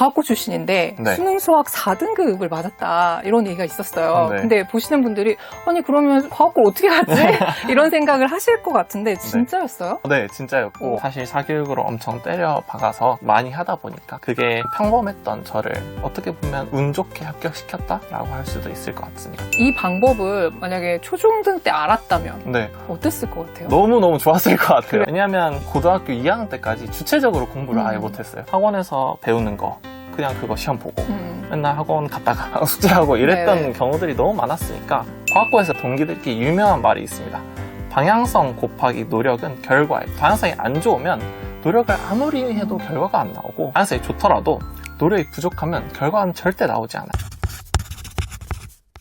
과학고 출신인데 네. 수능 수학 4등급을 맞았다 이런 얘기가 있었어요. 네. 근데 보시는 분들이 아니 그러면 과학고 어떻게 갔지? 이런 생각을 하실 것 같은데 진짜였어요? 네, 진짜였고 사실 사교육으로 엄청 때려 박아서 많이 하다 보니까 그게 평범했던 저를 어떻게 보면 운 좋게 합격시켰다라고 할 수도 있을 것 같습니다. 이 방법을 만약에 초중등 때 알았다면 네, 어땠을 것 같아요? 너무너무 좋았을 것 같아요. 그래. 왜냐하면 고등학교 2학년 때까지 주체적으로 공부를 아예 못했어요. 학원에서 배우는 거 그냥 그거 시험 보고 맨날 학원 갔다가 숙제하고 이랬던 네네. 경우들이 너무 많았으니까 과학고에서 동기들끼리 유명한 말이 있습니다. 방향성 곱하기 노력은 결과에 방향성이 안 좋으면 노력을 아무리 해도 결과가 안 나오고 방향성이 좋더라도 노력이 부족하면 결과는 절대 나오지 않아요.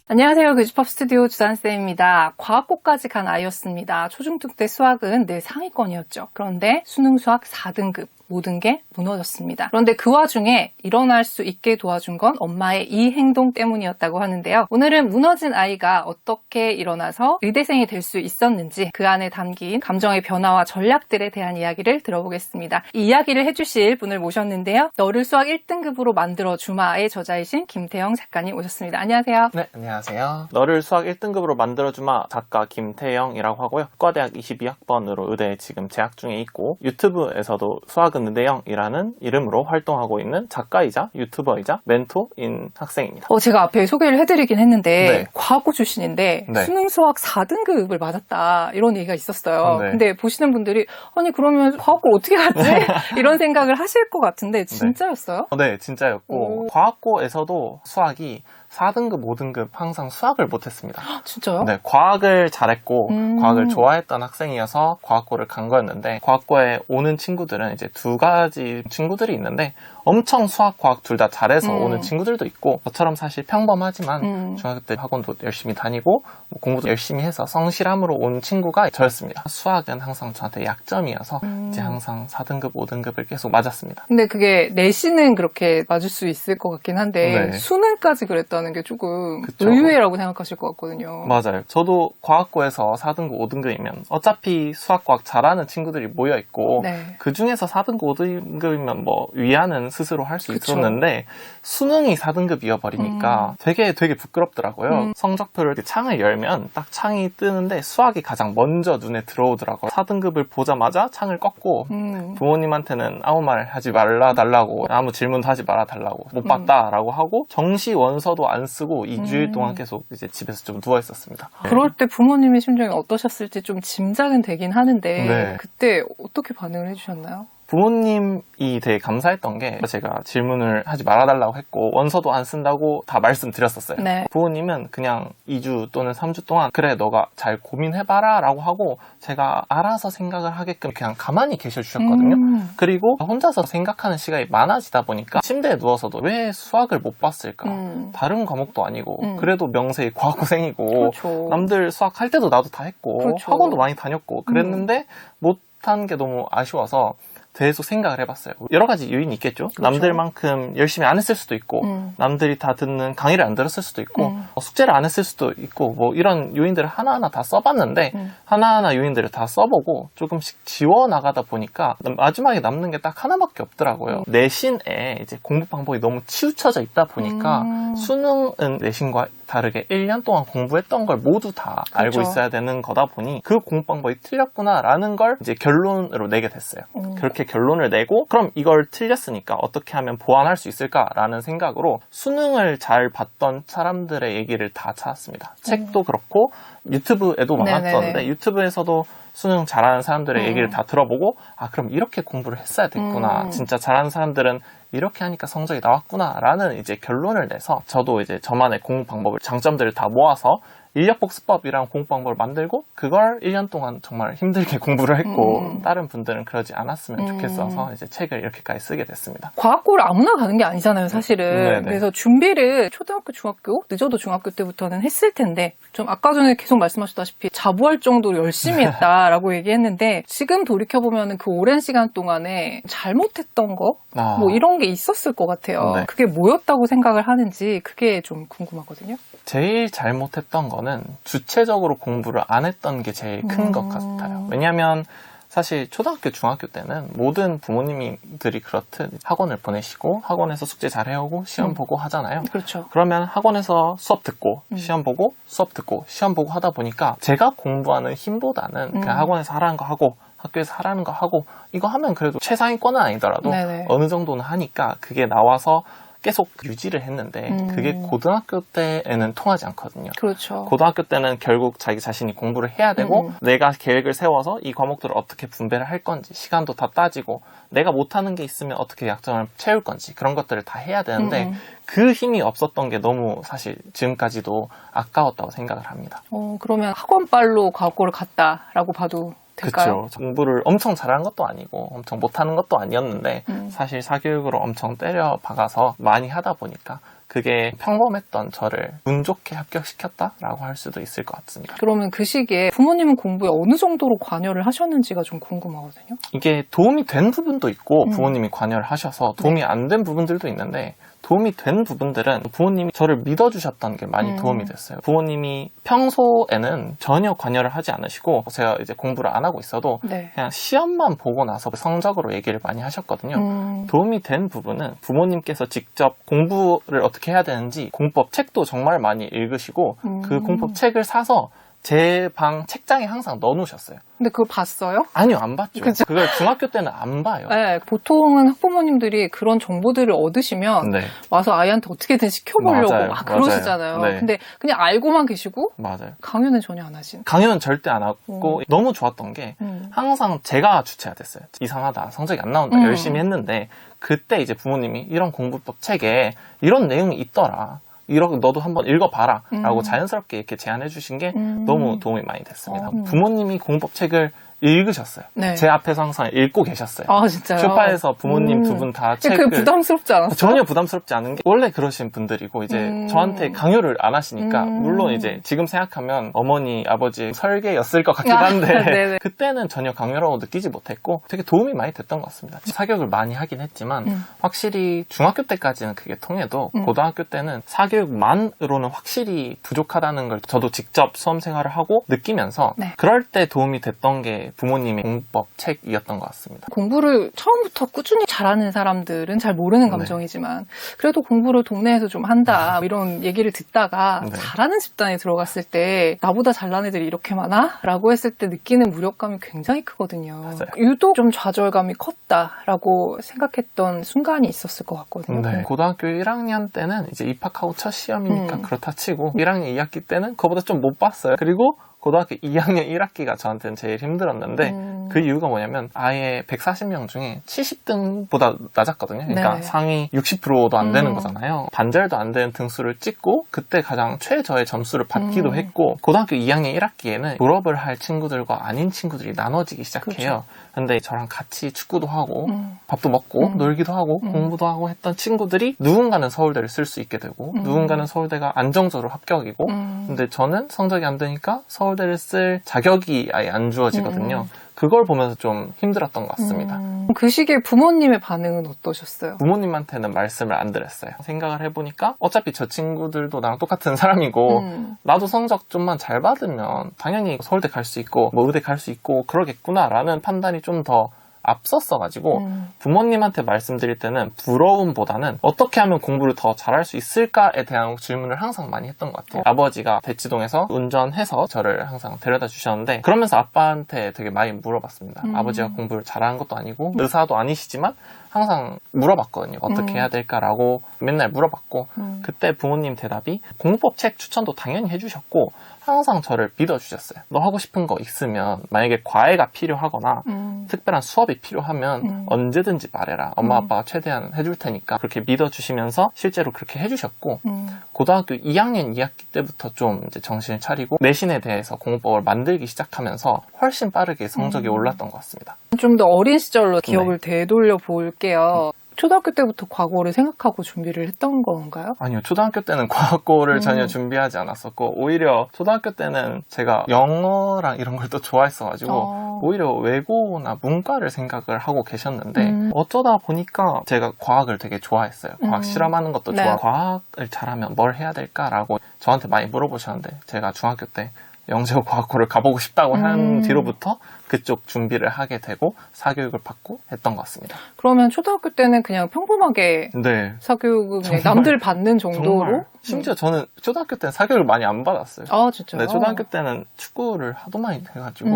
안녕하세요. 교집합 스튜디오 주산쌤입니다. 과학고까지 간 아이였습니다. 초중등 때 수학은 늘 상위권이었죠. 그런데 수능 수학 4등급. 모든 게 무너졌습니다. 그런데 그 와중에 일어날 수 있게 도와준 건 엄마의 이 행동 때문이었다고 하는데요. 오늘은 무너진 아이가 어떻게 일어나서 의대생이 될 수 있었는지 그 안에 담긴 감정의 변화와 전략들에 대한 이야기를 들어보겠습니다. 이 이야기를 해주실 분을 모셨는데요. 너를 수학 1등급으로 만들어 주마의 저자이신 김태영 작가님 오셨습니다. 안녕하세요. 네, 안녕하세요. 너를 수학 1등급으로 만들어주마 작가 김태영이라고 하고요. 과대학 22학번으로 의대에 지금 재학 중에 있고 유튜브에서도 수학은 의대영이라는 이름으로 활동하고 있는 작가이자 유튜버이자 멘토인 학생입니다. 제가 앞에 소개를 해드리긴 했는데 네. 과학고 출신인데 네. 수능 수학 4등급을 맞았다 이런 얘기가 있었어요. 네. 근데 보시는 분들이 아니 그러면 과학고 어떻게 갔지? 이런 생각을 하실 것 같은데 진짜였어요? 네, 진짜였고 과학고에서도 수학이 4등급, 5등급 항상 수학을 못했습니다. 진짜요? 네, 과학을 잘했고 과학을 좋아했던 학생이어서 과학고를 간 거였는데 과학고에 오는 친구들은 이제 두 가지 친구들이 있는데 엄청 수학, 과학 둘 다 잘해서 오는 친구들도 있고 저처럼 사실 평범하지만 중학교 때 학원도 열심히 다니고 뭐 공부도 열심히 해서 성실함으로 온 친구가 저였습니다. 수학은 항상 저한테 약점이어서 이제 항상 4등급, 5등급을 계속 맞았습니다. 근데 그게 내신은 그렇게 맞을 수 있을 것 같긴 한데 네. 수능까지 그랬다는 게 조금 그쵸. 의외라고 생각하실 것 같거든요. 맞아요. 저도 과학고에서 4등급, 5등급이면 어차피 수학, 과학 잘하는 친구들이 모여있고 네. 그 중에서 4등급, 5등급이면 뭐 위안은 스스로 할 수 그쵸. 있었는데 수능이 4등급이어버리니까 되게 부끄럽더라고요. 성적표를 이렇게 창을 열면 딱 창이 뜨는데 수학이 가장 먼저 눈에 들어오더라고요. 4등급을 보자마자 창을 껐고 부모님한테는 아무 말 하지 말라 달라고 아무 질문도 하지 말아 달라고 못 봤다라고 하고 정시 원서도 안 쓰고 2주일 동안 계속 이제 집에서 좀 누워 있었습니다. 그럴 때 부모님의 심정이 어떠셨을지 좀 짐작은 되긴 하는데 네. 그때 어떻게 반응을 해주셨나요? 부모님이 되게 감사했던 게 제가 질문을 하지 말아달라고 했고 원서도 안 쓴다고 다 말씀드렸었어요. 네. 부모님은 그냥 2주 또는 3주 동안 그래 너가 잘 고민해봐라 라고 하고 제가 알아서 생각을 하게끔 그냥 가만히 계셔주셨거든요. 그리고 혼자서 생각하는 시간이 많아지다 보니까 침대에 누워서도 왜 수학을 못 봤을까? 다른 과목도 아니고 그래도 명세히 과학고생이고 그렇죠. 남들 수학할 때도 나도 다 했고 그렇죠. 학원도 많이 다녔고 그랬는데 못한 게 너무 아쉬워서 계속 생각을 해봤어요. 여러 가지 요인이 있겠죠. 그렇죠. 남들만큼 열심히 안 했을 수도 있고 남들이 다 듣는 강의를 안 들었을 수도 있고 숙제를 안 했을 수도 있고 뭐 이런 요인들을 하나하나 다 써봤는데 하나하나 요인들을 다 써보고 조금씩 지워나가다 보니까 마지막에 남는 게 딱 하나밖에 없더라고요. 내신에 이제 공부 방법이 너무 치우쳐져 있다 보니까 수능은 내신과 다르게 1년 동안 공부했던 걸 모두 다 알고 그렇죠. 있어야 되는 거다 보니 그 공부 방법이 틀렸구나라는 걸 이제 결론으로 내게 됐어요. 그렇게 결론을 내고 그럼 이걸 틀렸으니까 어떻게 하면 보완할 수 있을까라는 생각으로 수능을 잘 봤던 사람들의 얘기를 다 찾았습니다. 책도 그렇고 유튜브에도 많았었는데 네네네. 유튜브에서도 수능 잘하는 사람들의 얘기를 다 들어보고 아 그럼 이렇게 공부를 했어야 됐구나. 진짜 잘하는 사람들은 이렇게 하니까 성적이 나왔구나 라는 이제 결론을 내서 저도 이제 저만의 공부 방법을 장점들을 다 모아서 인력복습법이랑 공부 방법을 만들고 그걸 1년 동안 정말 힘들게 공부를 했고 다른 분들은 그러지 않았으면 좋겠어서 이제 책을 이렇게까지 쓰게 됐습니다. 과학고를 아무나 가는 게 아니잖아요, 사실은. 네네. 그래서 준비를 초등학교, 중학교, 늦어도 중학교 때부터는 했을 텐데 좀 아까 전에 계속 말씀하셨다시피 자부할 정도로 열심히 했다라고 얘기했는데 지금 돌이켜보면 그 오랜 시간 동안에 잘못했던 거? 뭐 이런 게 있었을 것 같아요. 네. 그게 뭐였다고 생각을 하는지 그게 좀 궁금하거든요. 제일 잘못했던 거는 주체적으로 공부를 안 했던 게 제일 큰 것 같아요. 왜냐하면 사실 초등학교, 중학교 때는 모든 부모님들이 그렇듯 학원을 보내시고 학원에서 숙제 잘 해오고 시험 보고 하잖아요. 그렇죠. 그러면 학원에서 수업 듣고 시험 보고 수업 듣고 시험 보고 하다 보니까 제가 공부하는 힘보다는 그냥 학원에서 하라는 거 하고 학교에서 하라는 거 하고 이거 하면 그래도 최상위권은 아니더라도 네네. 어느 정도는 하니까 그게 나와서 계속 유지를 했는데 그게 고등학교 때에는 통하지 않거든요. 그렇죠. 고등학교 때는 결국 자기 자신이 공부를 해야 되고 내가 계획을 세워서 이 과목들을 어떻게 분배를 할 건지 시간도 다 따지고 내가 못하는 게 있으면 어떻게 약점을 채울 건지 그런 것들을 다 해야 되는데 그 힘이 없었던 게 너무 사실 지금까지도 아까웠다고 생각을 합니다. 그러면 학원빨로 과학고를 갔다라고 봐도 될까요? 그렇죠. 공부를 엄청 잘하는 것도 아니고 엄청 못하는 것도 아니었는데 사실 사교육으로 엄청 때려 박아서 많이 하다 보니까 그게 평범했던 저를 운 좋게 합격시켰다라고 할 수도 있을 것 같습니다. 그러면 그 시기에 부모님은 공부에 어느 정도로 관여를 하셨는지가 좀 궁금하거든요. 이게 도움이 된 부분도 있고 부모님이 관여를 하셔서 도움이 안 된 부분들도 있는데 도움이 된 부분들은 부모님이 저를 믿어주셨던 게 많이 도움이 됐어요. 부모님이 평소에는 전혀 관여를 하지 않으시고 제가 이제 공부를 안 하고 있어도 네. 그냥 시험만 보고 나서 성적으로 얘기를 많이 하셨거든요. 도움이 된 부분은 부모님께서 직접 공부를 어떻게 해야 되는지 공법 책도 정말 많이 읽으시고 그 공법 책을 사서 제 방 책장에 항상 넣어놓으셨어요. 근데 그걸 봤어요? 아니요, 안 봤죠. 그쵸? 그걸 중학교 때는 안 봐요. 네, 보통은 학부모님들이 그런 정보들을 얻으시면 네. 와서 아이한테 어떻게든 시켜보려고 맞아요, 막 그러시잖아요. 맞아요. 네. 근데 그냥 알고만 계시고 맞아요. 강연은 전혀 안 하신. 강연은 절대 안 하고 너무 좋았던 게 항상 제가 주체가 됐어요. 이상하다, 성적이 안 나온다, 열심히 했는데 그때 이제 부모님이 이런 공부법 책에 이런 내용이 있더라. 이렇게 너도 한번 읽어봐라 라고 자연스럽게 이렇게 제안해 주신 게 너무 도움이 많이 됐습니다. 부모님이 공법 책을 읽으셨어요. 네. 제 앞에서 항상 읽고 계셨어요. 아, 진짜요? 쇼파에서 부모님 두 분 다 책을 그게 부담스럽지 않았어요? 전혀 부담스럽지 않은 게 원래 그러신 분들이고 이제 저한테 강요를 안 하시니까 물론 이제 지금 생각하면 어머니 아버지 설계였을 것 같긴 한데 그때는 전혀 강요라고 느끼지 못했고 되게 도움이 많이 됐던 것 같습니다. 사교육을 많이 하긴 했지만 확실히 중학교 때까지는 그게 통해도 고등학교 때는 사교육만으로는 확실히 부족하다는 걸 저도 직접 수험 생활을 하고 느끼면서 네. 그럴 때 도움이 됐던 게 부모님의 공법 책이었던 것 같습니다. 공부를 처음부터 꾸준히 잘하는 사람들은 잘 모르는 감정이지만 그래도 공부를 동네에서 좀 한다 이런 얘기를 듣다가 네. 잘하는 집단에 들어갔을 때 나보다 잘난 애들이 이렇게 많아? 라고 했을 때 느끼는 무력감이 굉장히 크거든요. 맞아요. 유독 좀 좌절감이 컸다라고 생각했던 순간이 있었을 것 같거든요. 네. 고등학교 1학년 때는 이제 입학하고 첫 시험이니까 그렇다 치고 1학년 2학기 때는 그거보다 좀 못 봤어요. 그리고 고등학교 2학년 1학기가 저한테는 제일 힘들었는데 그 이유가 뭐냐면 아예 140명 중에 70등보다 낮았거든요. 그러니까 네. 상위 60%도 안 되는 거잖아요. 반절도 안 되는 등수를 찍고 그때 가장 최저의 점수를 받기도 했고 고등학교 2학년 1학기에는 졸업을 할 친구들과 아닌 친구들이 나눠지기 시작해요. 그렇죠. 근데 저랑 같이 축구도 하고 밥도 먹고 놀기도 하고 공부도 하고 했던 친구들이 누군가는 서울대를 쓸 수 있게 되고 누군가는 서울대가 안정적으로 합격이고 근데 저는 성적이 안 되니까 서울대를 쓸 자격이 아예 안 주어지거든요. 그걸 보면서 좀 힘들었던 것 같습니다. 그 시기에 부모님의 반응은 어떠셨어요? 부모님한테는 말씀을 안 드렸어요. 생각을 해보니까 어차피 저 친구들도 나랑 똑같은 사람이고 나도 성적 좀만 잘 받으면 당연히 서울대 갈 수 있고 뭐 의대 갈 수 있고 그러겠구나라는 판단이 좀 더 앞섰어가지고 부모님한테 말씀드릴 때는 부러움보다는 어떻게 하면 공부를 더 잘할 수 있을까에 대한 질문을 항상 많이 했던 것 같아요. 아버지가 대치동에서 운전해서 저를 항상 데려다 주셨는데 그러면서 아빠한테 되게 많이 물어봤습니다. 아버지가 공부를 잘하는 것도 아니고 의사도 아니시지만 항상 물어봤거든요. 어떻게 해야 될까라고 맨날 물어봤고 그때 부모님 대답이 공부법 책 추천도 당연히 해주셨고 항상 저를 믿어주셨어요. 너 하고 싶은 거 있으면 만약에 과외가 필요하거나 특별한 수업이 필요하면 언제든지 말해라. 엄마 아빠가 최대한 해줄 테니까 그렇게 믿어주시면서 실제로 그렇게 해주셨고 고등학교 2학년 2학기 때부터 좀 이제 정신을 차리고 내신에 대해서 공부법을 만들기 시작하면서 훨씬 빠르게 성적이 올랐던 것 같습니다. 좀 더 어린 시절로 기억을 되돌려 볼게요. 초등학교 때부터 과거를 생각하고 준비를 했던 건가요? 아니요. 초등학교 때는 과거를 전혀 준비하지 않았었고 오히려 초등학교 때는 제가 영어랑 이런 걸 또 좋아했어가지고 오히려 외고나 문과를 생각을 하고 계셨는데 어쩌다 보니까 제가 과학을 되게 좋아했어요. 과학 실험하는 것도 네. 좋아. 과학을 잘하면 뭘 해야 될까라고 저한테 많이 물어보셨는데 제가 중학교 때 영재고 과학고를 가보고 싶다고 한 뒤로부터 그쪽 준비를 하게 되고 사교육을 받고 했던 것 같습니다. 그러면 초등학교 때는 그냥 평범하게 네. 사교육을 그냥 남들 받는 정도로? 정말. 심지어 저는 초등학교 때는 사교육을 많이 안 받았어요. 아, 진짜요? 네, 초등학교 때는 축구를 하도 많이 해가지고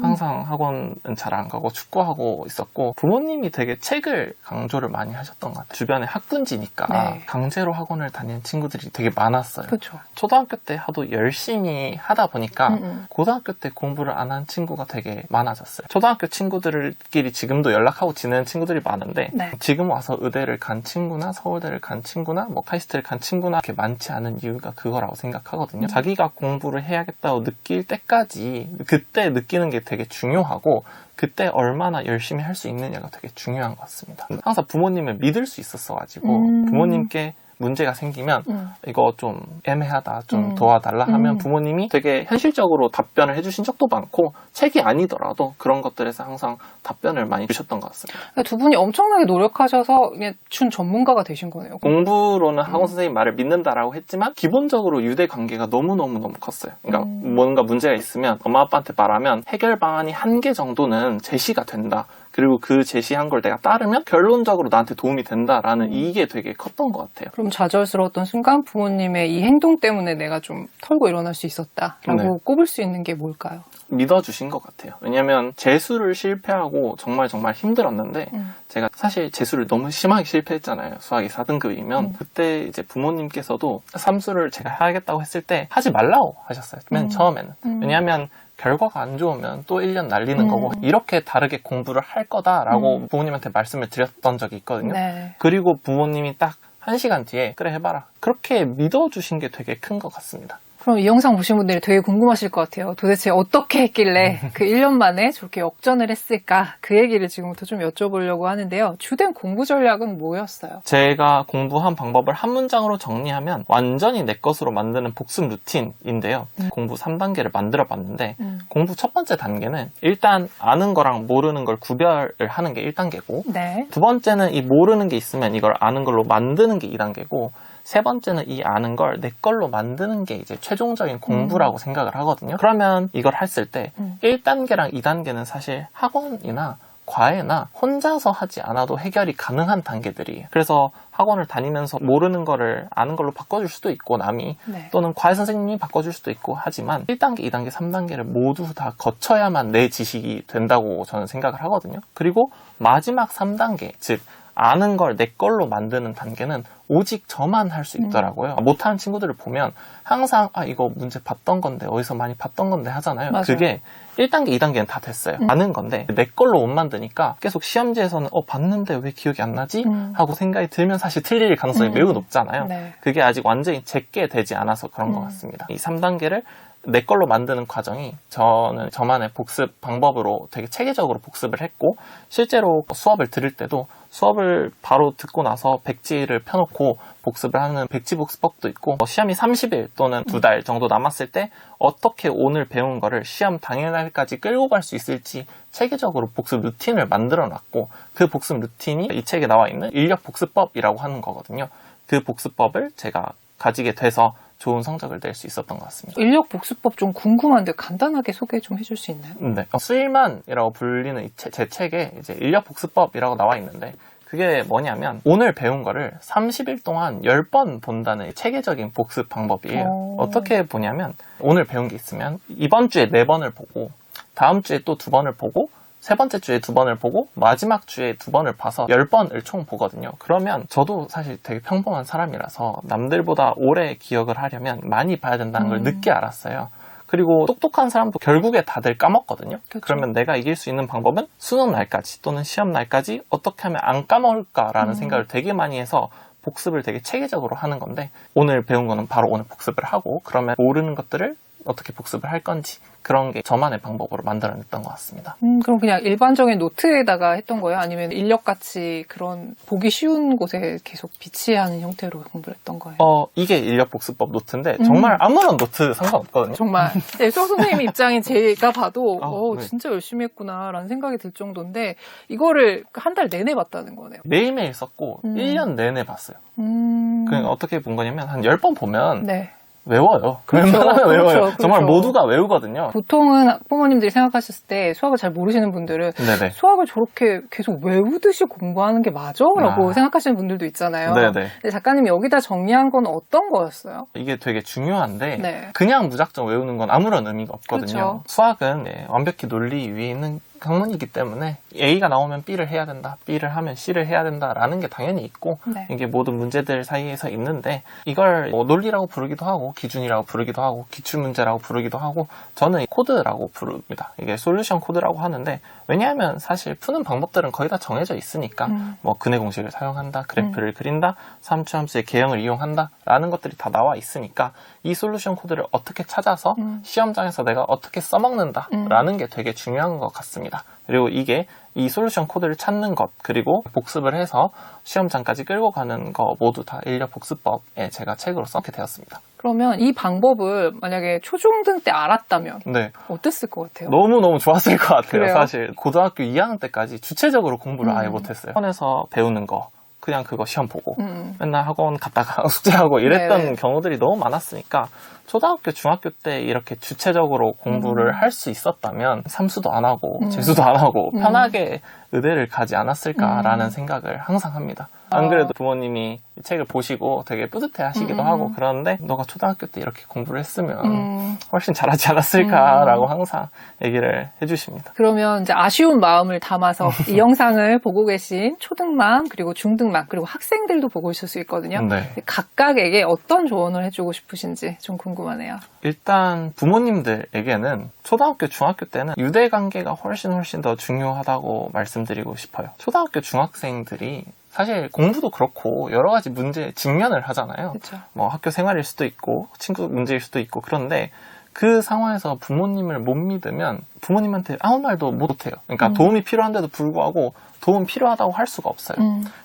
항상 학원은 잘 안 가고 축구하고 있었고 부모님이 되게 책을 강조를 많이 하셨던 것 같아요. 주변에 학군지니까 네. 강제로 학원을 다니는 친구들이 되게 많았어요. 그렇죠. 초등학교 때 하도 열심히 하다 보니까 고등학교 때 공부를 안 한 친구가 되게 많아졌어요. 초등학교 친구들끼리 지금도 연락하고 지내는 친구들이 많은데 네. 지금 와서 의대를 간 친구나 서울대를 간 친구나 뭐 카이스트를 간 친구나 이렇게 많지 않은 이유가 그거라고 생각하거든요. 자기가 공부를 해야겠다고 느낄 때까지 그때 느끼는 게 되게 중요하고 그때 얼마나 열심히 할 수 있느냐가 되게 중요한 것 같습니다. 항상 부모님을 믿을 수 있었어가지고 부모님께 문제가 생기면 이거 좀 애매하다, 좀 도와달라 하면 부모님이 되게 현실적으로 답변을 해주신 적도 많고 책이 아니더라도 그런 것들에서 항상 답변을 많이 주셨던 것 같습니다. 그러니까 두 분이 엄청나게 노력하셔서 그냥 준 전문가가 되신 거네요. 공부로는 학원 선생님 말을 믿는다라고 했지만 기본적으로 유대 관계가 너무너무 컸어요. 그러니까 뭔가 문제가 있으면 엄마 아빠한테 말하면 해결 방안이 한 개 정도는 제시가 된다. 그리고 그 제시한 걸 내가 따르면 결론적으로 나한테 도움이 된다라는 이게 되게 컸던 것 같아요. 그럼 좌절스러웠던 순간 부모님의 이 행동 때문에 내가 좀 털고 일어날 수 있었다라고 네. 꼽을 수 있는 게 뭘까요? 믿어주신 것 같아요. 왜냐면 재수를 실패하고 정말 힘들었는데 제가 사실 재수를 너무 심하게 실패했잖아요. 수학이 4등급이면 그때 이제 부모님께서도 삼수를 제가 해야겠다고 했을 때 하지 말라고 하셨어요. 맨 처음에는. 왜냐하면 결과가 안 좋으면 또 1년 날리는 거고 이렇게 다르게 공부를 할 거다라고 부모님한테 말씀을 드렸던 적이 있거든요. 네. 그리고 부모님이 딱 1시간 뒤에 그래 해봐라. 그렇게 믿어주신 게 되게 큰 것 같습니다. 그럼 이 영상 보신 분들이 되게 궁금하실 것 같아요. 도대체 어떻게 했길래 그 1년 만에 저렇게 역전을 했을까? 그 얘기를 지금부터 좀 여쭤보려고 하는데요. 주된 공부 전략은 뭐였어요? 제가 공부한 방법을 한 문장으로 정리하면 완전히 내 것으로 만드는 복습 루틴인데요. 공부 3단계를 만들어 봤는데 공부 첫 번째 단계는 일단 아는 거랑 모르는 걸 구별을 하는 게 1단계고 네. 두 번째는 이 모르는 게 있으면 이걸 아는 걸로 만드는 게 2단계고 세 번째는 이 아는 걸 내 걸로 만드는 게 이제 최종적인 공부라고 생각을 하거든요. 그러면 이걸 했을 때 1단계랑 2단계는 사실 학원이나 과외나 혼자서 하지 않아도 해결이 가능한 단계들이에요. 그래서 학원을 다니면서 모르는 거를 아는 걸로 바꿔줄 수도 있고 남이 네. 또는 과외 선생님이 바꿔줄 수도 있고 하지만 1단계, 2단계, 3단계를 모두 다 거쳐야만 내 지식이 된다고 저는 생각을 하거든요. 그리고 마지막 3단계, 즉 아는 걸 내 걸로 만드는 단계는 오직 저만 할 수 있더라고요. 못하는 친구들을 보면 항상 이거 문제 봤던 건데 어디서 많이 봤던 건데 하잖아요. 맞아요. 그게 1단계, 2단계는 다 됐어요. 아는 건데 내 걸로 못 만드니까 계속 시험지에서는 봤는데 왜 기억이 안 나지? 하고 생각이 들면 사실 틀릴 가능성이 매우 높잖아요. 네. 그게 아직 완전히 제게 되지 않아서 그런 것 같습니다. 이 3단계를 내 걸로 만드는 과정이 저는 저만의 복습 방법으로 되게 체계적으로 복습을 했고 실제로 수업을 들을 때도 수업을 바로 듣고 나서 백지를 펴놓고 복습을 하는 백지 복습법도 있고 시험이 30일 또는 2달 정도 남았을 때 어떻게 오늘 배운 거를 시험 당일날까지 끌고 갈 수 있을지 체계적으로 복습 루틴을 만들어 놨고 그 복습 루틴이 이 책에 나와 있는 인력 복습법이라고 하는 거거든요. 그 복습법을 제가 가지게 돼서 좋은 성적을 낼 수 있었던 것 같습니다. 인력 복습법 좀 궁금한데 간단하게 소개 좀 해줄 수 있나요? 네. 수일만이라고 불리는 제 책에 이제 인력 복습법이라고 나와 있는데 그게 뭐냐면 오늘 배운 거를 30일 동안 10번 본다는 체계적인 복습 방법이에요. 어떻게 보냐면 오늘 배운 게 있으면 이번 주에 4번을 보고 다음 주에 또 2번을 보고 세 번째 주에 2번을 보고 마지막 주에 2번을 봐서 10번을 총 보거든요. 그러면 저도 사실 되게 평범한 사람이라서 남들보다 오래 기억을 하려면 많이 봐야 된다는 걸 늦게 알았어요. 그리고 똑똑한 사람도 결국에 다들 까먹거든요. 그쵸. 그러면 내가 이길 수 있는 방법은 수능 날까지 또는 시험 날까지 어떻게 하면 안 까먹을까라는 생각을 되게 많이 해서 복습을 되게 체계적으로 하는 건데 오늘 배운 거는 바로 오늘 복습을 하고 그러면 모르는 것들을 어떻게 복습을 할 건지 그런 게 저만의 방법으로 만들어냈던 것 같습니다. 그럼 그냥 일반적인 노트에다가 했던 거예요? 아니면 인력같이 그런 보기 쉬운 곳에 계속 비치하는 형태로 공부를 했던 거예요? 이게 인력복습법 노트인데 정말 아무런 노트 상관없거든요. 정말 수학 선생님 입장인 제가 봐도 네. 진짜 열심히 했구나라는 생각이 들 정도인데 이거를 한 달 내내 봤다는 거네요. 매일매일 썼고 1년 내내 봤어요. 음. 그러니까 어떻게 본 거냐면 한 10번 보면 네. 외워요. 그렇죠. 웬만하면 외워요. 그렇죠. 정말 그렇죠. 모두가 외우거든요. 보통은 부모님들이 생각하셨을 때 수학을 잘 모르시는 분들은 네네. 수학을 저렇게 계속 외우듯이 공부하는 게 맞아? 라고 생각하시는 분들도 있잖아요. 네네. 근데 작가님이 여기다 정리한 건 어떤 거였어요? 이게 되게 중요한데 네. 그냥 무작정 외우는 건 아무런 의미가 없거든요. 그렇죠. 수학은 완벽히 논리 위에 있는 학문이기 때문에 A가 나오면 B를 해야 된다, B를 하면 C를 해야 된다라는 게 당연히 있고 네. 이게 모든 문제들 사이에서 있는데 이걸 논리라고 부르기도 하고 기준이라고 부르기도 하고 기출문제라고 부르기도 하고 저는 코드라고 부릅니다. 이게 솔루션 코드라고 하는데 왜냐하면 사실 푸는 방법들은 거의 다 정해져 있으니까 뭐 근해 공식을 사용한다, 그래프를 그린다, 삼수함수의 개형을 이용한다 라는 것들이 다 나와 있으니까 이 솔루션 코드를 어떻게 찾아서 시험장에서 내가 어떻게 써먹는다 라는 게 되게 중요한 것 같습니다. 그리고 이게 이 솔루션 코드를 찾는 것 그리고 복습을 해서 시험장까지 끌고 가는 거 모두 다 인력 복습법에 제가 책으로 써게 되었습니다. 그러면 이 방법을 만약에 초중등 때 알았다면 네. 어땠을 것 같아요? 너무너무 좋았을 것 같아요. 그래요? 사실 고등학교 2학년 때까지 주체적으로 공부를 아예 못했어요. 학원에서 배우는 거 그냥 그거 시험 보고 맨날 학원 갔다가 숙제하고 이랬던 네네. 경우들이 너무 많았으니까 초등학교, 중학교 때 이렇게 주체적으로 공부를 할 수 있었다면 삼수도 안 하고 재수도 안 하고 편하게 의대를 가지 않았을까라는 생각을 항상 합니다. 안 그래도 부모님이 이 책을 보시고 되게 뿌듯해 하시기도 하고 그러는데 너가 초등학교 때 이렇게 공부를 했으면 훨씬 잘하지 않았을까라고 항상 얘기를 해주십니다. 그러면 이제 아쉬운 마음을 담아서 이 영상을 보고 계신 초등만 그리고 중등만 그리고 학생들도 보고 있을 수 있거든요. 네. 각각에게 어떤 조언을 해주고 싶으신지 좀 궁금하네요. 일단 부모님들에게는 초등학교, 중학교 때는 유대관계가 훨씬 더 중요하다고 말씀드리고 싶어요. 초등학교 중학생들이 사실 공부도 그렇고 여러 가지 문제에 직면을 하잖아요. 그렇죠. 뭐 학교 생활일 수도 있고 친구 문제일 수도 있고 그런데 그 상황에서 부모님을 못 믿으면 부모님한테 아무 말도 못해요. 그러니까 도움이 필요한데도 불구하고 도움 필요하다고 할 수가 없어요.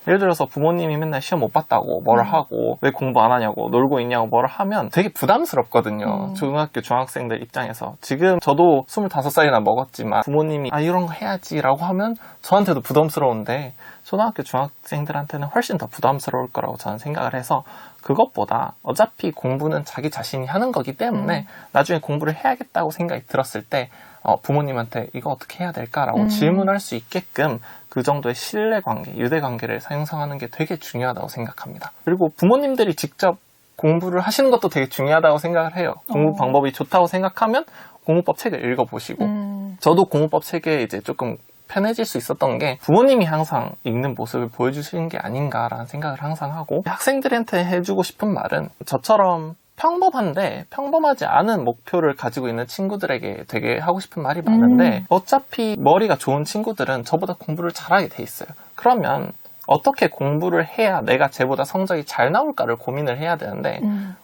예를 들어서 부모님이 맨날 시험 못 봤다고 뭘 하고 왜 공부 안 하냐고 놀고 있냐고 뭘 하면 되게 부담스럽거든요. 중학교 중학생들 입장에서. 지금 저도 25살이나 먹었지만 부모님이 아 이런 거 해야지 라고 하면 저한테도 부담스러운데 초등학교 중학생들한테는 훨씬 더 부담스러울 거라고 저는 생각을 해서 그것보다 어차피 공부는 자기 자신이 하는 거기 때문에 나중에 공부를 해야겠다고 생각이 들었을 때 부모님한테 이거 어떻게 해야 될까라고 질문할 수 있게끔 그 정도의 신뢰관계, 유대관계를 형성하는 게 되게 중요하다고 생각합니다. 그리고 부모님들이 직접 공부를 하시는 것도 되게 중요하다고 생각을 해요. 공부 방법이 좋다고 생각하면 공부법 책을 읽어보시고 저도 공부법 책에 이제 조금 편해질 수 있었던 게 부모님이 항상 읽는 모습을 보여주시는 게 아닌가라는 생각을 항상 하고 학생들한테 해주고 싶은 말은 저처럼 평범한데 평범하지 않은 목표를 가지고 있는 친구들에게 되게 하고 싶은 말이 많은데 어차피 머리가 좋은 친구들은 저보다 공부를 잘하게 돼 있어요. 그러면 어떻게 공부를 해야 내가 쟤보다 성적이 잘 나올까를 고민을 해야 되는데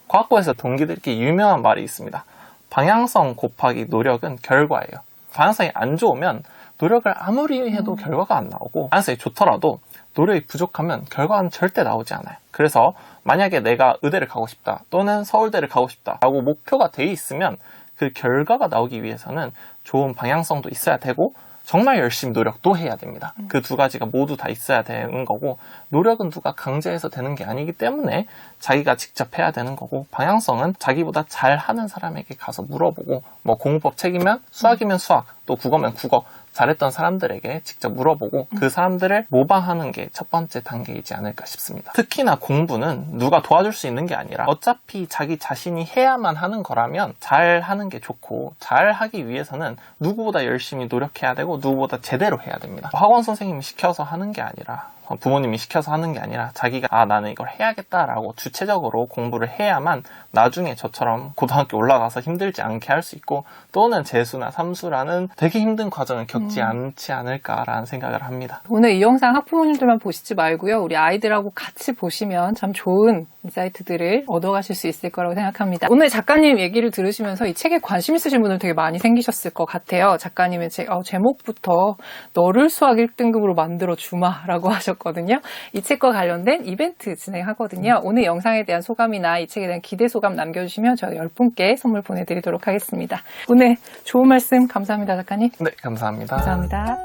과학부에서 동기들끼리 유명한 말이 있습니다. 방향성 곱하기 노력은 결과예요. 방향성이 안 좋으면 노력을 아무리 해도 결과가 안 나오고 방향성이 좋더라도 노력이 부족하면 결과는 절대 나오지 않아요. 그래서 만약에 내가 의대를 가고 싶다 또는 서울대를 가고 싶다 라고 목표가 돼 있으면 그 결과가 나오기 위해서는 좋은 방향성도 있어야 되고 정말 열심히 노력도 해야 됩니다. 그 두 가지가 모두 다 있어야 되는 거고 노력은 누가 강제해서 되는 게 아니기 때문에 자기가 직접 해야 되는 거고 방향성은 자기보다 잘하는 사람에게 가서 물어보고 뭐 공부법 책이면 수학이면 수학 또 국어면 국어 잘했던 사람들에게 직접 물어보고 그 사람들을 모방하는 게 첫 번째 단계이지 않을까 싶습니다. 특히나 공부는 누가 도와줄 수 있는 게 아니라 어차피 자기 자신이 해야만 하는 거라면 잘 하는 게 좋고 잘 하기 위해서는 누구보다 열심히 노력해야 되고 누구보다 제대로 해야 됩니다. 학원 선생님이 시켜서 하는 게 아니라 부모님이 시켜서 하는 게 아니라 자기가 아 나는 이걸 해야겠다라고 주체적으로 공부를 해야만 나중에 저처럼 고등학교 올라가서 힘들지 않게 할 수 있고 또는 재수나 삼수라는 되게 힘든 과정을 겪지 않지 않을까라는 생각을 합니다. 오늘 이 영상 학부모님들만 보시지 말고요. 우리 아이들하고 같이 보시면 참 좋은 인사이트들을 얻어가실 수 있을 거라고 생각합니다. 오늘 작가님 얘기를 들으시면서 이 책에 관심 있으신 분들 되게 많이 생기셨을 것 같아요. 작가님의 제목부터 너를 수학 1등급으로 만들어 주마라고 하셨거든요. 이 책과 관련된 이벤트 진행하거든요. 오늘 영상에 대한 소감이나 이 책에 대한 기대 소감 남겨주시면 저희 10분께 선물 보내드리도록 하겠습니다. 오늘 좋은 말씀 감사합니다, 작가님. 네, 감사합니다. 감사합니다.